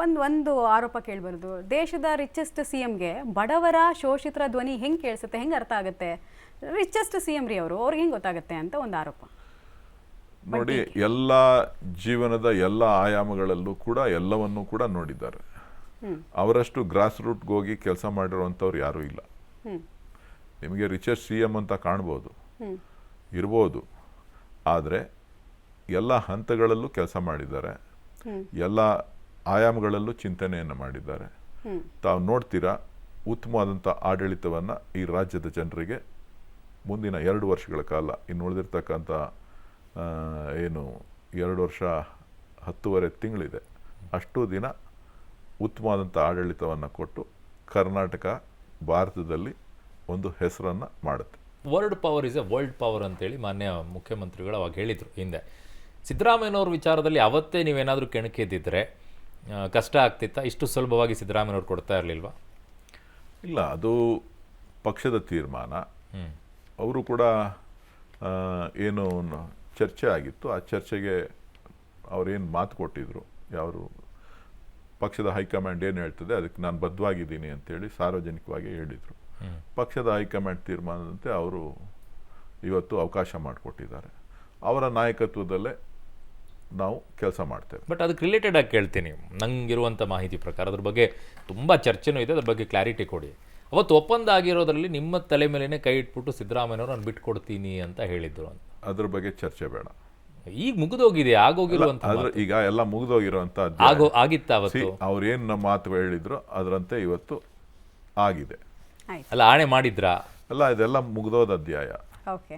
ಒಂದು ಆರೋಪ ಕೇಳಿಬರೋದು, ದೇಶದ ರಿಚೆಸ್ಟ್ ಸಿ ಎಂಗೆ ಬಡವರ ಶೋಷಿತರ ಧ್ವನಿ ಹೆಂಗೆ ಕೇಳಿಸುತ್ತೆ, ಹೆಂಗೆ ಅರ್ಥ ಆಗುತ್ತೆ? ರಿಚೆಸ್ಟ್ ಸಿ ಎಂ ರೀ ಅವರು, ಅವ್ರಿಗೆ ಹೆಂಗೆ ಗೊತ್ತಾಗುತ್ತೆ ಅಂತ ಒಂದು ಆರೋಪ. ನೋಡಿ, ಎಲ್ಲ ಜೀವನದ ಎಲ್ಲ ಆಯಾಮಗಳಲ್ಲೂ ಕೂಡ ಎಲ್ಲವನ್ನೂ ಕೂಡ ನೋಡಿದ್ದಾರೆ. ಅವರಷ್ಟು ಗ್ರಾಸ್ ರೂಟ್ಗೆ ಹೋಗಿ ಕೆಲಸ ಮಾಡಿರುವಂಥವ್ರು ಯಾರೂ ಇಲ್ಲ. ನಿಮಗೆ ರಿಚೆಸ್ಟ್ ಸಿ ಎಂ ಅಂತ ಕಾಣ್ಬೋದು, ಇರ್ಬೋದು, ಆದರೆ ಎಲ್ಲ ಹಂತಗಳಲ್ಲೂ ಕೆಲಸ ಮಾಡಿದ್ದಾರೆ, ಎಲ್ಲ ಆಯಾಮಗಳಲ್ಲೂ ಚಿಂತನೆಯನ್ನು ಮಾಡಿದ್ದಾರೆ. ತಾವು ನೋಡ್ತೀರಾ, ಉತ್ತಮವಾದಂಥ ಆಡಳಿತವನ್ನು ಈ ರಾಜ್ಯದ ಜನರಿಗೆ ಮುಂದಿನ 2 ವರ್ಷಗಳ ಕಾಲ, ಇನ್ನು ಉಳಿದಿರ್ತಕ್ಕಂಥ ಏನು 2 ವರ್ಷ 10 ತಿಂಗಳಿದೆ, ಅಷ್ಟು ದಿನ ಉತ್ತಮವಾದಂಥ ಆಡಳಿತವನ್ನು ಕೊಟ್ಟು ಕರ್ನಾಟಕ ಭಾರತದಲ್ಲಿ ಒಂದು ಹೆಸರನ್ನು ಮಾಡುತ್ತೆ. Word power is A world power ಅಂತೇಳಿ ಮಾನ್ಯ ಮುಖ್ಯಮಂತ್ರಿಗಳು ಅವಾಗ ಹೇಳಿದರು ಹಿಂದೆ. ಸಿದ್ದರಾಮಯ್ಯನವ್ರ ವಿಚಾರದಲ್ಲಿ ಅವತ್ತೇ ನೀವೇನಾದರೂ ಕೆಣಕಿದ್ದಿದ್ರೆ ಕಷ್ಟ ಆಗ್ತಿತ್ತಾ? ಇಷ್ಟು ಸುಲಭವಾಗಿ ಸಿದ್ದರಾಮಯ್ಯನವ್ರು ಕೊಡ್ತಾ ಇರಲಿಲ್ವಾ? ಇಲ್ಲ, ಅದು ಪಕ್ಷದ ತೀರ್ಮಾನ. ಅವರು ಕೂಡ ಏನು ಚರ್ಚೆ ಆಗಿತ್ತು, ಆ ಚರ್ಚೆಗೆ ಅವರೇನು ಮಾತು ಕೊಟ್ಟಿದ್ರು, ಯಾರು ಪಕ್ಷದ ಹೈಕಮಾಂಡ್ ಏನು ಹೇಳ್ತದೆ ಅದಕ್ಕೆ ನಾನು ಬದ್ಧವಾಗಿದ್ದೀನಿ ಅಂತೇಳಿ ಸಾರ್ವಜನಿಕವಾಗಿ ಹೇಳಿದರು. ಪಕ್ಷದ ಹೈಕಮಾಂಡ್ ತೀರ್ಮಾನದಂತೆ ಅವರು ಇವತ್ತು ಅವಕಾಶ ಮಾಡಿಕೊಟ್ಟಿದ್ದಾರೆ. ಅವರ ನಾಯಕತ್ವದಲ್ಲೇ ನಾವು ಕೆಲಸ ಮಾಡ್ತೇವೆ. ಬಟ್ ಅದಕ್ಕೆ ರಿಲೇಟೆಡ್ ಆಗಿ ಕೇಳ್ತೀನಿ, ನಂಗಿರುವಂಥ ಮಾಹಿತಿ ಪ್ರಕಾರ ಅದ್ರ ಬಗ್ಗೆ ತುಂಬ ಚರ್ಚೆನೂ ಇದೆ, ಅದ್ರ ಬಗ್ಗೆ ಕ್ಲಾರಿಟಿ ಕೊಡಿ. ಅವತ್ತು ಒಪ್ಪಂದ ಆಗಿರೋದ್ರಲ್ಲಿ ನಿಮ್ಮ ತಲೆ ಮೇಲೇ ಕೈ ಇಟ್ಬಿಟ್ಟು ಸಿದ್ದರಾಮಯ್ಯನವರು ನಾನು ಬಿಟ್ಕೊಡ್ತೀನಿ ಅಂತ ಹೇಳಿದ್ರು ಅಂತ. ಅದ್ರ ಬಗ್ಗೆ ಚರ್ಚೆ ಬೇಡ. ಈಗ ಮುಗಿದೋಗಿದೆ, ಆಗೋಗಿರುವಂಥ. ಈಗ ಎಲ್ಲ ಮುಗಿದೋಗಿರುವಂಥ ಆಗಿತ್ತ ಅವತ್ತು ಅವ್ರೇನು ನಮ್ಮ ಮಾತು ಹೇಳಿದ್ರು ಅದರಂತೆ ಇವತ್ತು ಆಗಿದೆ. ಅಲ್ಲ, ಆಣೆ ಮಾಡಿದ್ರಾ? ಅಲ್ಲ, ಇದೆಲ್ಲ ಮುಗಿದೋದ ಅಧ್ಯಾಯ. ಓಕೆ.